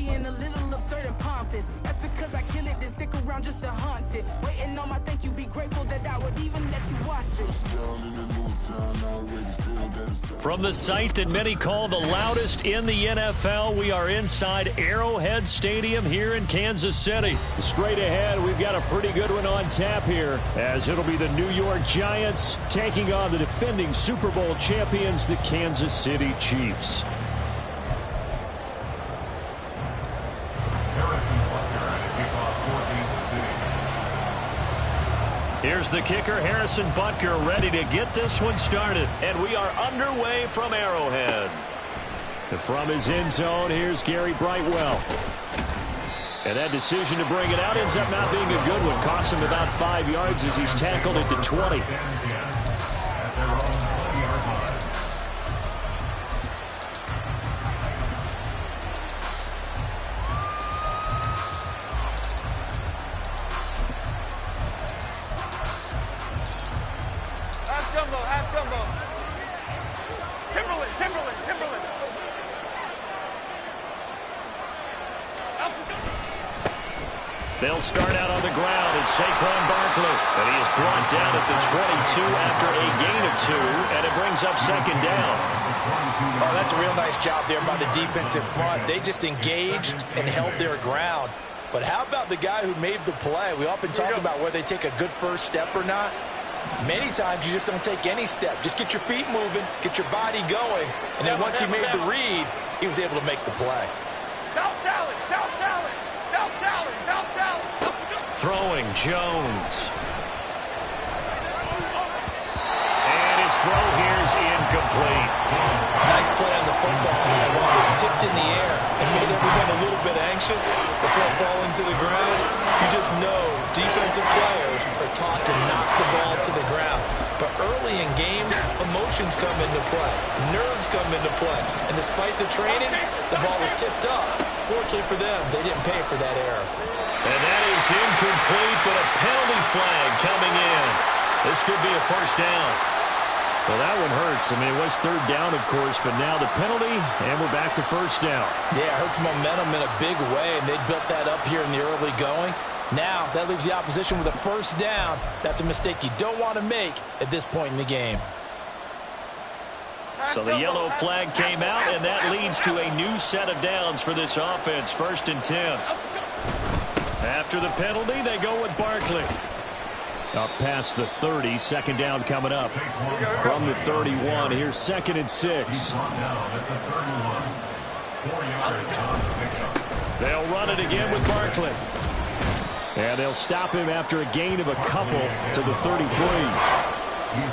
being a little absurd and pompous. That's because I kill it, then stick around just to haunt it. Waiting on my thank you, be grateful that I would even let you watch this. From the site that many call the loudest in the NFL, we are inside Arrowhead Stadium here in Kansas City. Straight ahead, we've got a pretty good one on tap here, as it'll be the New York Giants taking on the defending Super Bowl champions, the Kansas City Chiefs. Here's the kicker, Harrison Butker, ready to get this one started. And we are underway from Arrowhead. And from his end zone, here's Gary Brightwell. And that decision to bring it out ends up not being a good one. Cost him about 5 yards as he's tackled at the 20. They'll start out on the ground, and Saquon Barkley. And he is brought down at the 22 after a gain of 2, and it brings up second down. Oh, that's a real nice job there by the defense in front. They just engaged and held their ground. But how about the guy who made the play? We often talk about whether they take a good first step or not. Many times you just don't take any step. Just get your feet moving, get your body going, and then once he made the read, he was able to make the play. South salad, south salad, south salad, south salad. Throwing Jones. And his throw here is incomplete. Nice play on the football. And while it was tipped in the air and made everyone a little bit anxious before falling to the ground, you just know defensive players are taught to knock the ball to the ground. But early in games, emotions come into play. Nerves come into play. And despite the training, the ball was tipped up. Fortunately for them, they didn't pay for that error. And that is incomplete, but a penalty flag coming in. This could be a first down. Well, that one hurts. I mean, it was third down, of course, but now the penalty, and we're back to first down. Yeah, it hurts momentum in a big way, and they built that up here in the early going. Now, that leaves the opposition with a first down. That's a mistake you don't want to make at this point in the game. So the yellow flag came out, and that leads to a new set of downs for this offense. 1st and 10. After the penalty, they go with Barkley. Up past the 30, second down coming up. From the 31, here's 2nd and 6. They'll run it again with Barkley. And they'll stop him after a gain of a couple to the 33.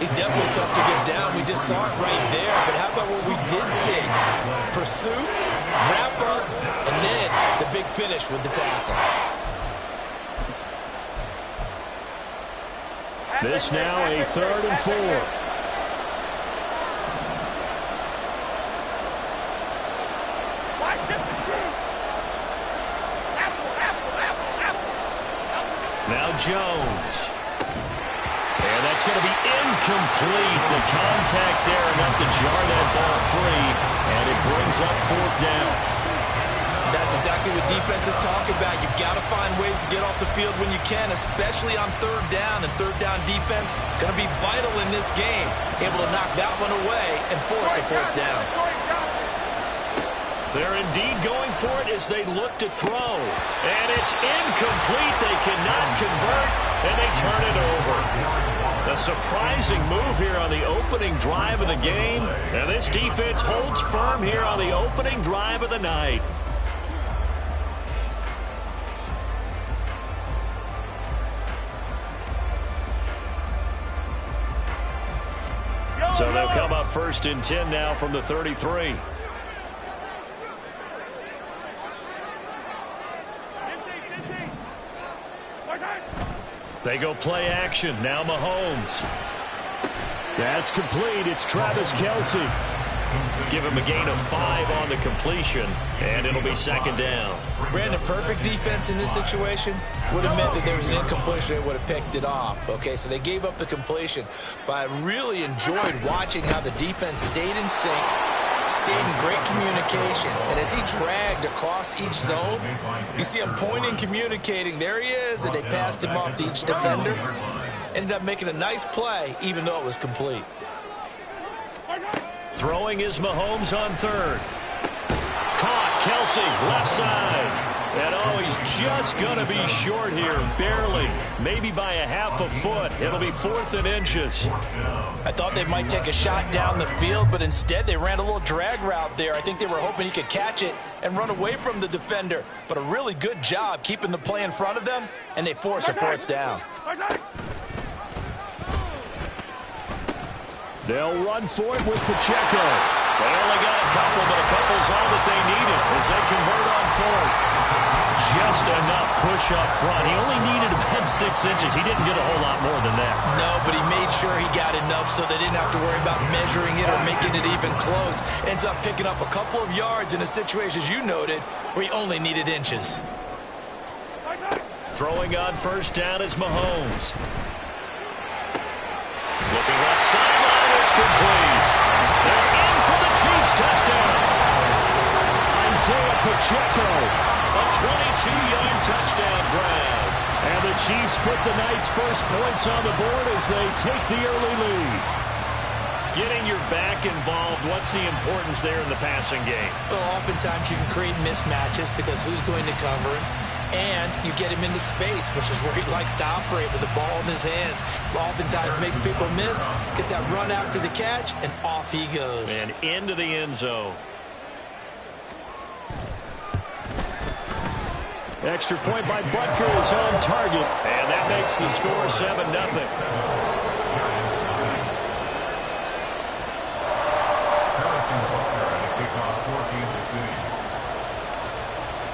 He's definitely tough to get down. We just saw it right there. But how about what we did see? Pursuit, wrap up, and then the big finish with the tackle. This now a 3rd and 4. Now Jones. And that's going to be incomplete. The contact there enough to jar that ball free. And it brings up 4th down. That's exactly what defenses talk about. You've got to find ways to get off the field when you can, especially on 3rd down. And 3rd down defense going to be vital in this game. Able to knock that one away and force a 4th down. They're indeed going for it as they look to throw. And it's incomplete. They cannot convert, and they turn it over. A surprising move here on the opening drive of the game. And this defense holds firm here on the opening drive of the night. So they'll come up 1st and 10 now from the 33. They go play action. Now Mahomes. That's complete. It's Travis Kelce. Give him a gain of 5 on the completion, and it'll be 2nd down. Brandon, perfect defense in this situation would have meant that there was an incompletion. They would have picked it off. Okay, so they gave up the completion. But I really enjoyed watching how the defense stayed in sync, Stayed in great communication, and as he dragged across each zone, you see him pointing, communicating. There he is, and they passed him off to each defender. Ended up making a nice play, even though it was complete. Throwing is Mahomes on third. Caught, Kelsey, left side. And oh, he's just going to be short here, barely. Maybe by a half a foot. It'll be 4th and inches. I thought they might take a shot down the field, but instead they ran a little drag route there. I think they were hoping he could catch it and run away from the defender. But a really good job keeping the play in front of them, and they force a 4th down. They'll run for it with Pacheco. They only got a couple, but a couple's all that they needed as they convert on 4th. Just enough push up front. He only needed about 6 inches. He didn't get a whole lot more than that. No, but he made sure he got enough so they didn't have to worry about measuring it or making it even close. Ends up picking up a couple of yards in a situation, as you noted, where he only needed inches. Throwing on 1st down is Mahomes. Looking left sideline, it's complete. They're in for the Chiefs touchdown. Isaiah Pacheco, a 22-yard touchdown grab. And the Chiefs put the Knights' first points on the board as they take the early lead. Getting your back involved, what's the importance there in the passing game? Well, oftentimes you can create mismatches because who's going to cover him? And you get him into space, which is where he likes to operate with the ball in his hands. Oftentimes makes people miss, gets that run after the catch, and off he goes. And into the end zone. Extra point by Butker is on target. And that makes the score 7-0.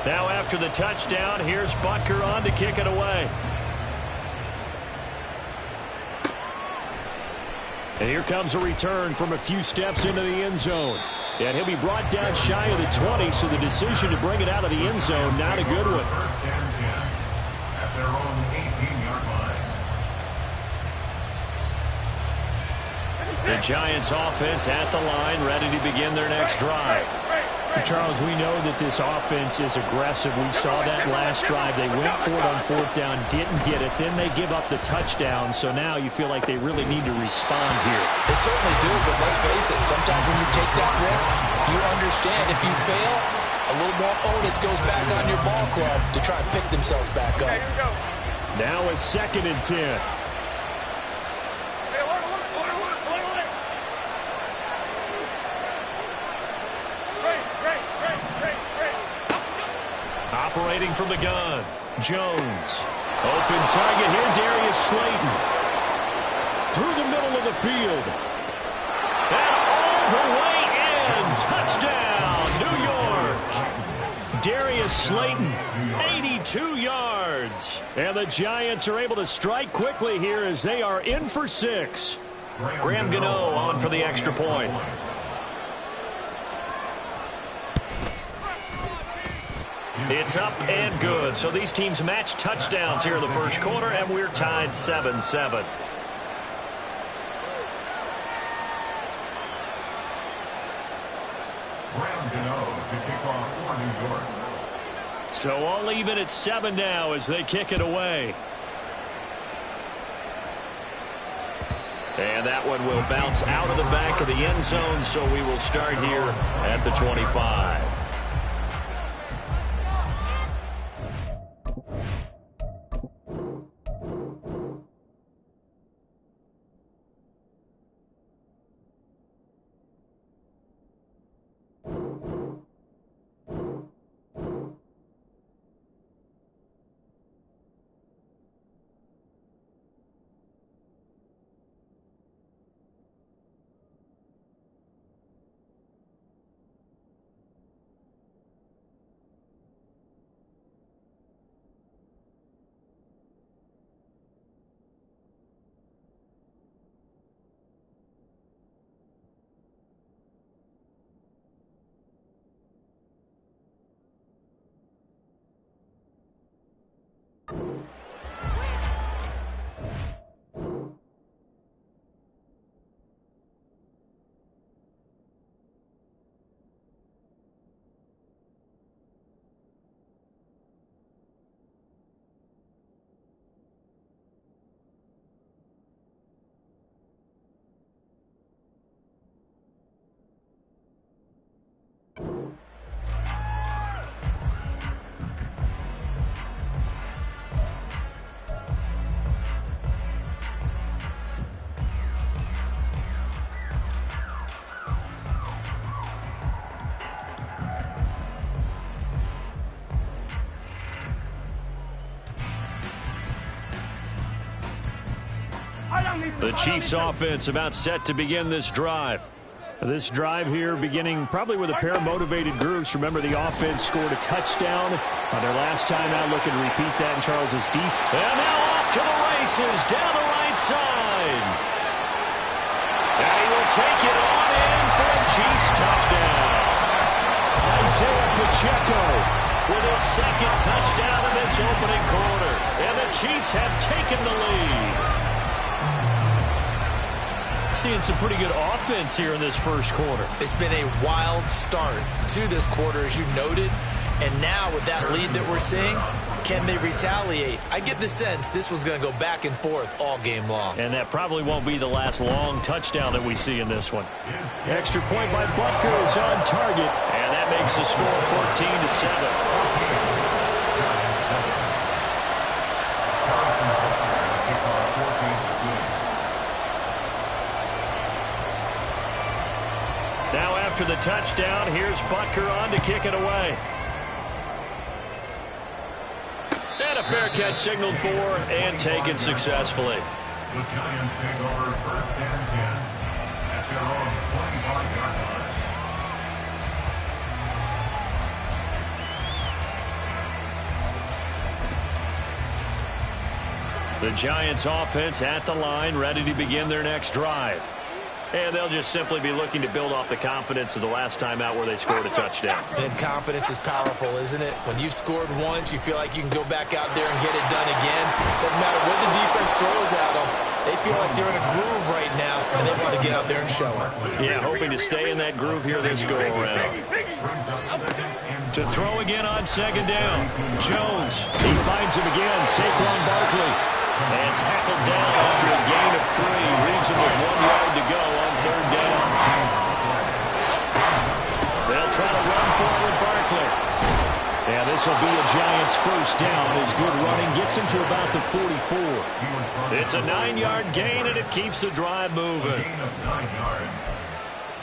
Now after the touchdown, here's Butker on to kick it away. And here comes a return from a few steps into the end zone. And he'll be brought down shy of the 20, so the decision to bring it out of the end zone, not a good one. At their own 18-yard line. The Giants offense at the line, ready to begin their next drive. Charles, we know that this offense is aggressive. We saw that last drive. They went for it on 4th down, didn't get it. Then they give up the touchdown. So now you feel like they really need to respond here. They certainly do, but let's face it, sometimes when you take that risk, you understand if you fail, a little more onus goes back on your ball club to try and pick themselves back up. Now a 2nd and 10. Operating from the gun, Jones. Open target here, Darius Slayton. Through the middle of the field. And all the way in. Touchdown, New York. Darius Slayton, 82 yards. And the Giants are able to strike quickly here as they are in for 6. Graham Gano on for the extra point. It's up and good. So these teams match touchdowns here in the first quarter, and we're tied 7-7. So all even at 7 now as they kick it away. And that one will bounce out of the back of the end zone, so we will start here at the 25. The Chiefs offense about set to begin this drive. This drive here beginning probably with a pair of motivated groups. Remember, the offense scored a touchdown on their last time out. Looking to repeat that in Charles's defense. And now off to the races down the right side. And he will take it on in for a Chiefs touchdown. Isaiah Pacheco with his second touchdown in this opening quarter. And the Chiefs have taken the lead. Seeing some pretty good offense here in this first quarter. It's been a wild start to this quarter, as you noted. And now with that lead that we're seeing, can they retaliate? I get the sense this one's going to go back and forth all game long. And that probably won't be the last long touchdown that we see in this one. Extra point by Butker is on target. And that makes the score 14-7. Now after the touchdown, here's Butker on to kick it away. And a fair catch signaled for and taken successfully. The Giants take over 1st and 10 at their own 25-yard line. The Giants offense at the line, ready to begin their next drive. And they'll just simply be looking to build off the confidence of the last time out where they scored a touchdown. And confidence is powerful, isn't it? When you've scored once, you feel like you can go back out there and get it done again. Doesn't matter what the defense throws at them. They feel like they're in a groove right now, and they want to get out there and show it. Yeah, hoping to stay in that groove here this go-around. To throw again on second down. Jones. He finds him again. Saquon Barkley. And tackled down after a gain of 3. Leaves him with 1 yard to go on third down. They'll try to run for it with Barkley. Yeah, this will be a Giants first down. His good running gets him to about the 44. It's a 9-yard gain, and it keeps the drive moving. Gain of 9 yards.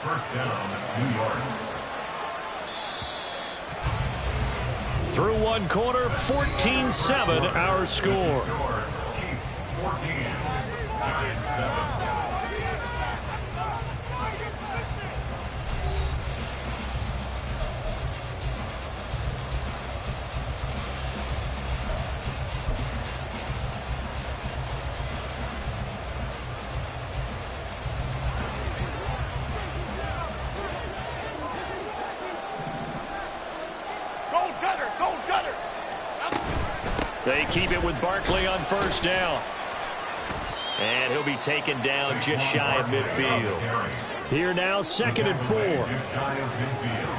First down, New York. Through one quarter, 14-7 our score. Chiefs 14, Giants 7. They keep it with Barkley on first down. And he'll be taken down just shy of midfield. Here now, 2nd and 4. Just shy of midfield.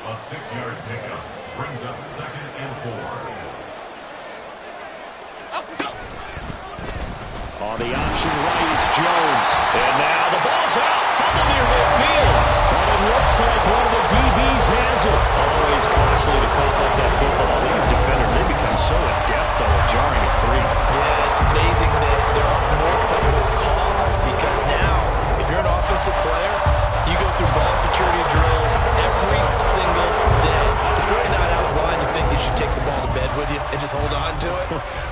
A 6-yard pickup brings up 2nd and 4. On the option right, it's Jones. And now the ball's out. Fumble near midfield. And it looks like one of the DBs has it. Always costly to cough up that football. These defenders, they become so adept on a jarring of 3. Yeah, it's amazing that there aren't more fumbles calls, because now, if you're an offensive player, you go through ball security drills every single day. It's really not out of line to think you should take the ball to bed with you and just hold on to it.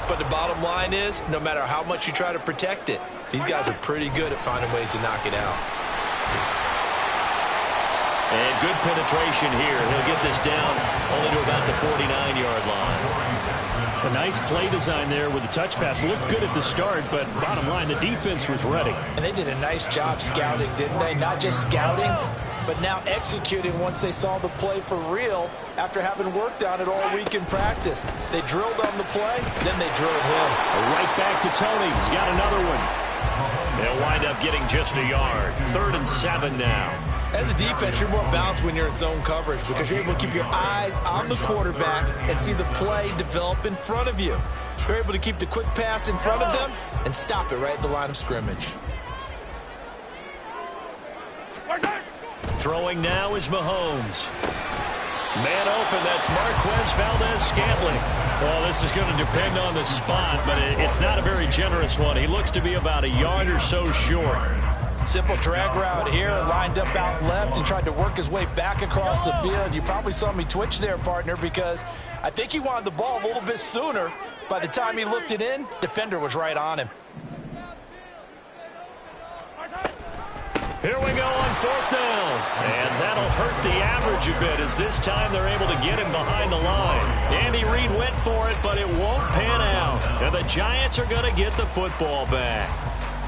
But the bottom line is, no matter how much you try to protect it, these guys are pretty good at finding ways to knock it out. And good penetration here. He'll get this down only to about the 49-yard line. A nice play design there with the touch pass. Looked good at the start, but bottom line, the defense was ready. And they did a nice job scouting, didn't they? Not just scouting, but now executing once they saw the play for real after having worked on it all week in practice. They drilled on the play, then they drilled him. Right back to Tony. He's got another one. They'll wind up getting just a yard. 3rd and 7 now. As a defense, you're more balanced when you're in zone coverage, because you're able to keep your eyes on the quarterback and see the play develop in front of you. You're able to keep the quick pass in front of them and stop it right at the line of scrimmage. Throwing now is Mahomes. Man open, that's Marquez Valdez-Scantling. Well, this is going to depend on the spot, but it's not a very generous one. He looks to be about a yard or so short. Simple drag route here, lined up out left and tried to work his way back across the field. You probably saw me twitch there, partner, because I think he wanted the ball a little bit sooner. By the time he looked it in, defender was right on him. Here we go on 4th down. And that'll hurt the average a bit as this time they're able to get him behind the line. Andy Reid went for it, but it won't pan out. And the Giants are going to get the football back.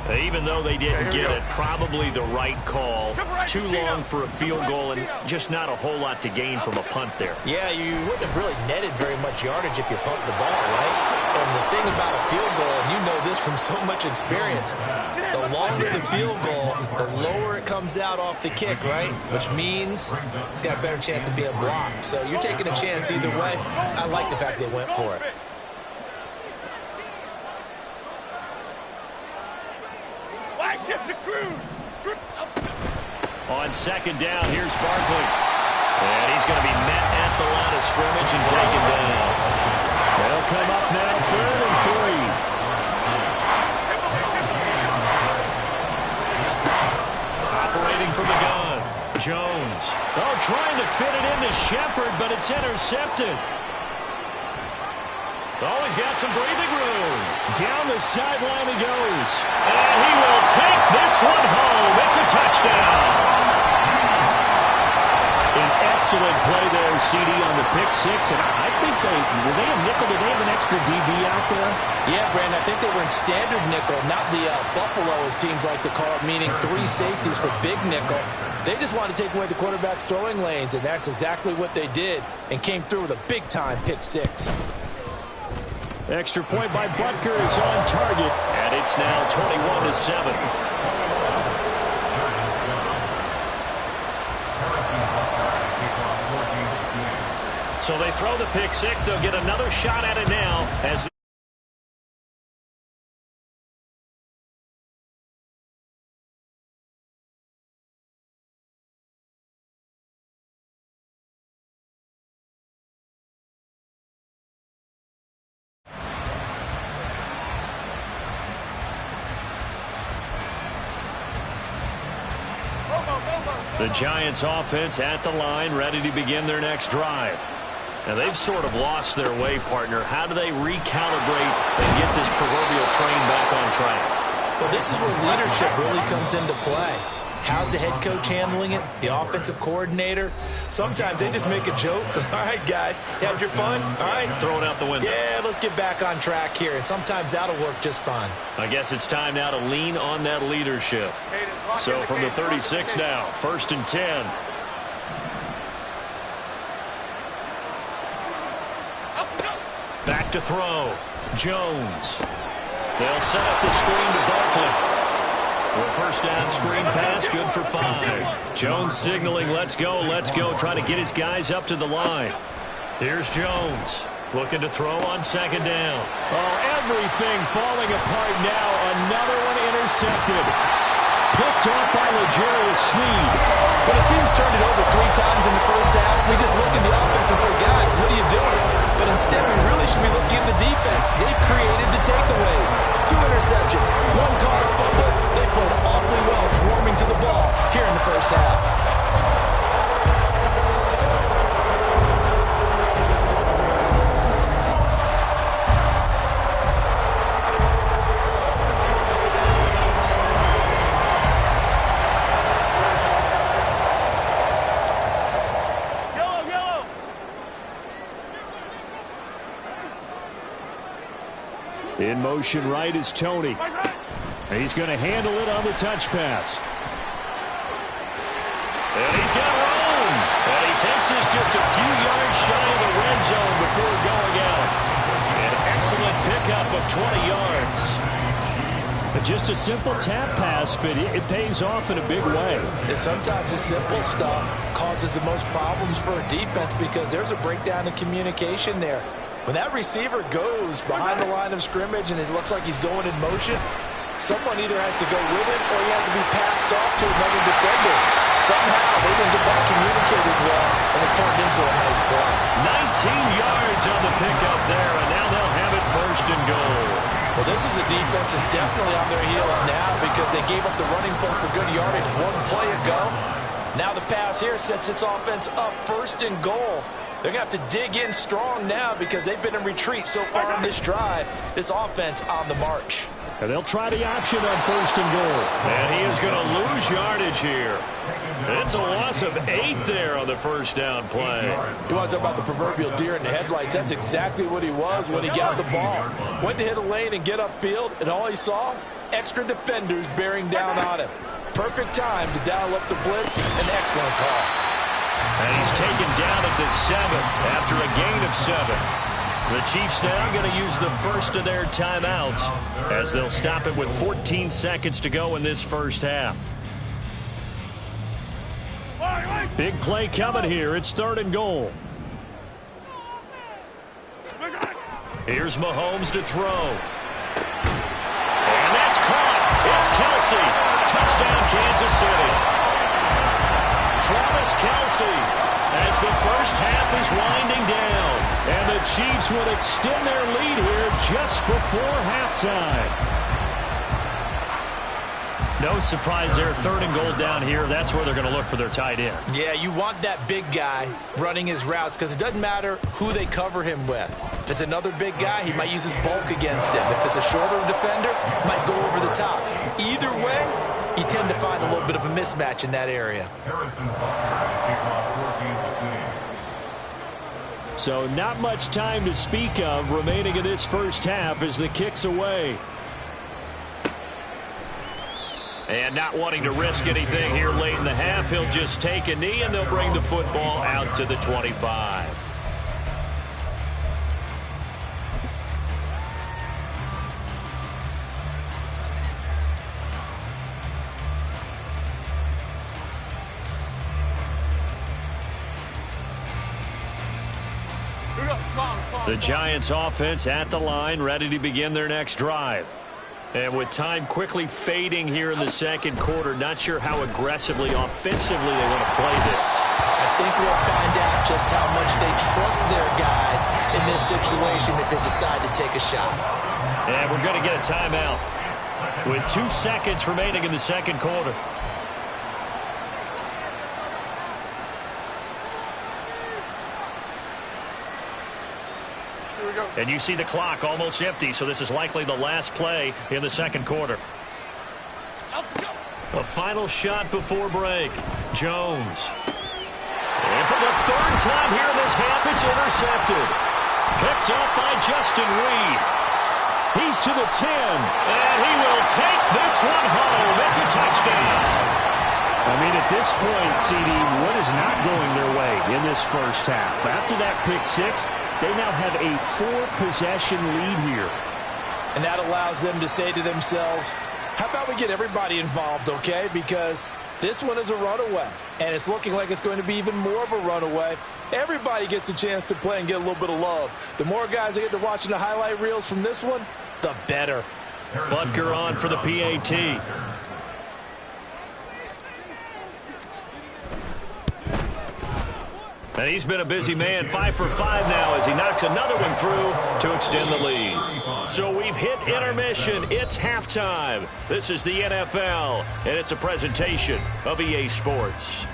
Even though they didn't get it, probably the right call. Too long for a field goal and just not a whole lot to gain from a punt there. Yeah, you wouldn't have really netted very much yardage if you punt the ball, right? And the thing about a field goal, and you know this from so much experience, the longer the field goal, the lower it comes out off the kick, right? Which means it's got a better chance of being blocked. So you're taking a chance either way. I like the fact they went for it. On 2nd down, here's Barkley. And he's going to be met at the line of scrimmage and taken down. They'll come up now 3rd and 3. Operating from the gun. Jones. Oh, trying to fit it into Shepard, but it's intercepted. Oh, he's got some breathing room. Down the sideline he goes. And he will take this one home. It's a touchdown. An excellent play there, CD, on the pick 6. And I think were they a nickel? Did they have an extra DB out there? Yeah, Brandon, I think they were in standard nickel, not the Buffalo, as teams like to call it, meaning 3 safeties for big nickel. They just wanted to take away the quarterback's throwing lanes, and that's exactly what they did and came through with a big-time pick 6. Extra point by Butker is on target, and it's now 21-7. So they throw the pick 6. They'll get another shot at it now as the Giants offense at the line, ready to begin their next drive. Now, they've sort of lost their way, partner. How do they recalibrate and get this proverbial train back on track? Well, this is where leadership really comes into play. How's the head coach handling it? The offensive coordinator? Sometimes they just make a joke. All right, guys, had your fun? All right. Throw it out the window. Yeah, let's get back on track here. And sometimes that'll work just fine. I guess it's time now to lean on that leadership. So from the 36 now, 1st and 10. Back to throw. Jones. They'll set up the screen to Barkley. Well, 1st down screen pass, good for 5. Jones signaling, let's go, trying to get his guys up to the line. Here's Jones, looking to throw on 2nd down. Oh, everything falling apart now. Another one intercepted. Picked off by L'Jarius Sneed. When a team's turned it over 3 times in the 1st half, we just look at the offense and say, guys, what are you doing? But instead, we really should be looking at the defense. They've created the takeaways. 2 interceptions, 1 caused fumble. They played awfully well swarming to the ball here in the 1st half. In motion right is Tony. He's going to handle it on the touch pass. And he's got room. And he takes us just a few yards shy of the red zone before going out. An excellent pickup of 20 yards. Just a simple tap pass, but it pays off in a big way. And sometimes the simple stuff causes the most problems for a defense because there's a breakdown in communication there. When that receiver goes behind the line of scrimmage and it looks like he's going in motion, someone either has to go with it or he has to be passed off to another defender. Somehow they didn't get that communicated well, and it turned into a nice play. 19 yards on the pickup there, and now they'll have it 1st and goal. Well, this is a defense that's definitely on their heels now because they gave up the running play for good yardage 1 play ago. Now the pass here sets this offense up 1st and goal. They're going to have to dig in strong now because they've been in retreat so far on this drive. This offense on the march. And they'll try the option on 1st and goal. And he is going to lose yardage here. It's a loss of 8 there on the first down play. You want to talk about the proverbial deer in the headlights? That's exactly what he was when he got the ball. Went to hit a lane and get upfield, and all he saw, extra defenders bearing down on him. Perfect time to dial up the blitz. An excellent call. And he's taken down at the 7 after a gain of 7. The Chiefs now going to use the first of their timeouts as they'll stop it with 14 seconds to go in this first half. Big play coming here. It's 3rd and goal. Here's Mahomes to throw. And that's caught. It's Kelsey. Touchdown, Kansas City. Travis Kelsey as the first half is winding down. And the Chiefs will extend their lead here just before halftime. No surprise there. 3rd and goal down here. That's where they're going to look for their tight end. Yeah, you want that big guy running his routes because it doesn't matter who they cover him with. If it's another big guy, he might use his bulk against him. If it's a shorter defender, he might go over the top. Either way, you tend to find a little bit of a mismatch in that area. So not much time to speak of remaining in this first half as the kick's away. And not wanting to risk anything here late in the half, he'll just take a knee and they'll bring the football out to the 25. The Giants offense at the line, ready to begin their next drive. And with time quickly fading here in the second quarter, not sure how aggressively, offensively they want to play this. I think we'll find out just how much they trust their guys in this situation if they decide to take a shot. And we're going to get a timeout with 2 seconds remaining in the second quarter. And you see the clock almost empty, so this is likely the last play in the second quarter. A final shot before break. Jones. And for the 3rd time here in this half, it's intercepted. Picked up by Justin Reed. He's to the 10, and he will take this one home. It's a touchdown. I mean, at this point, CD, what is not going their way in this first half? After that pick 6, they now have a 4-possession lead here. And that allows them to say to themselves, how about we get everybody involved, okay? Because this one is a runaway, and it's looking like it's going to be even more of a runaway. Everybody gets a chance to play and get a little bit of love. The more guys that get to watching the highlight reels from this one, the better. Butker on for the PAT. And he's been a busy man, 5 for 5 now as he knocks another one through to extend the lead. So we've hit intermission. It's halftime. This is the NFL, and it's a presentation of EA Sports.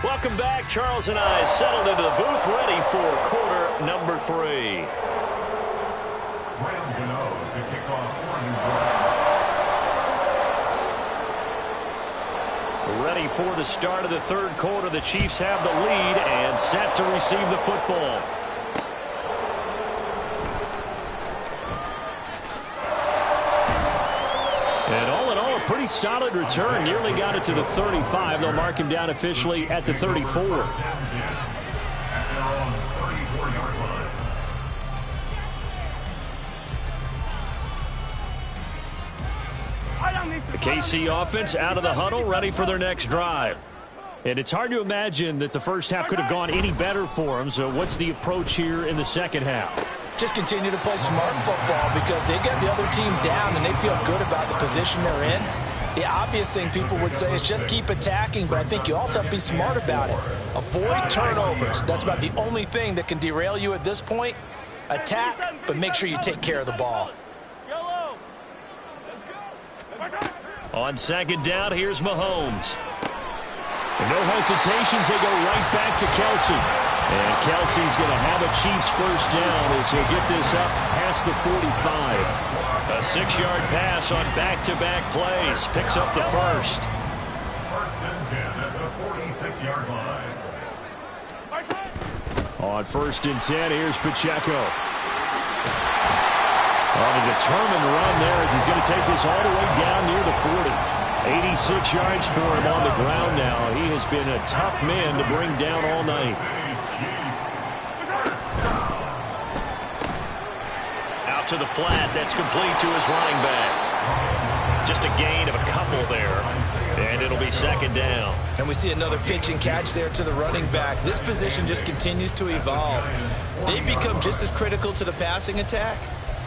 Welcome back. Charles and I settled into the booth, ready for quarter number 3. Ready for the start of the third quarter. The Chiefs have the lead and set to receive the football. And all in all, a pretty solid return. Nearly got it to the 35. They'll mark him down officially at the 34. The KC offense out of the huddle, ready for their next drive. And it's hard to imagine that the first half could have gone any better for them. So what's the approach here in the second half? Just continue to play smart football because they get the other team down and they feel good about the position they're in. The obvious thing people would say is just keep attacking, but I think you also have to be smart about it. Avoid turnovers. That's about the only thing that can derail you at this point. Attack, but make sure you take care of the ball. On second down, here's Mahomes. And no hesitations, they go right back to Kelsey. And Kelsey's going to have a Chiefs first down as he'll get this up past the 45. A 6-yard pass on back-to-back plays. Picks up the first. First and 10 at the 46-yard line. On first and 10, here's Pacheco. On a determined run there as he's going to take this all the way down near the 40. 86 yards for him on the ground now. He has been a tough man to bring down all night. Out to the flat. That's complete to his running back. Just a gain of a couple there. And it'll be second down. And we see another pitch and catch there to the running back. This position just continues to evolve. They've become just as critical to the passing attack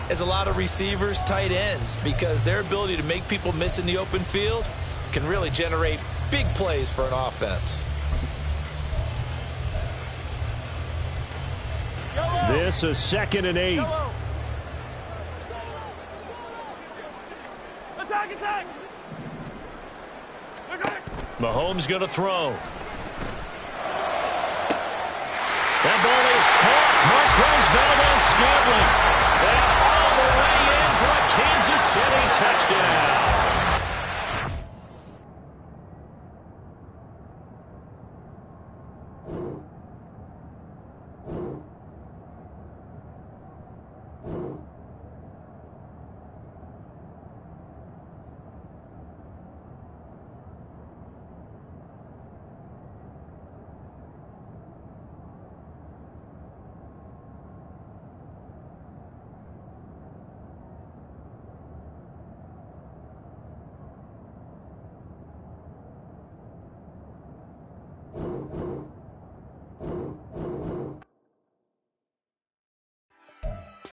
as a lot of receivers, tight ends, because their ability to make people miss in the open field can really generate big plays for an offense. This is 2nd and 8. Attack! Mahomes going to throw. That ball is caught. Marquez Valdez-Scantling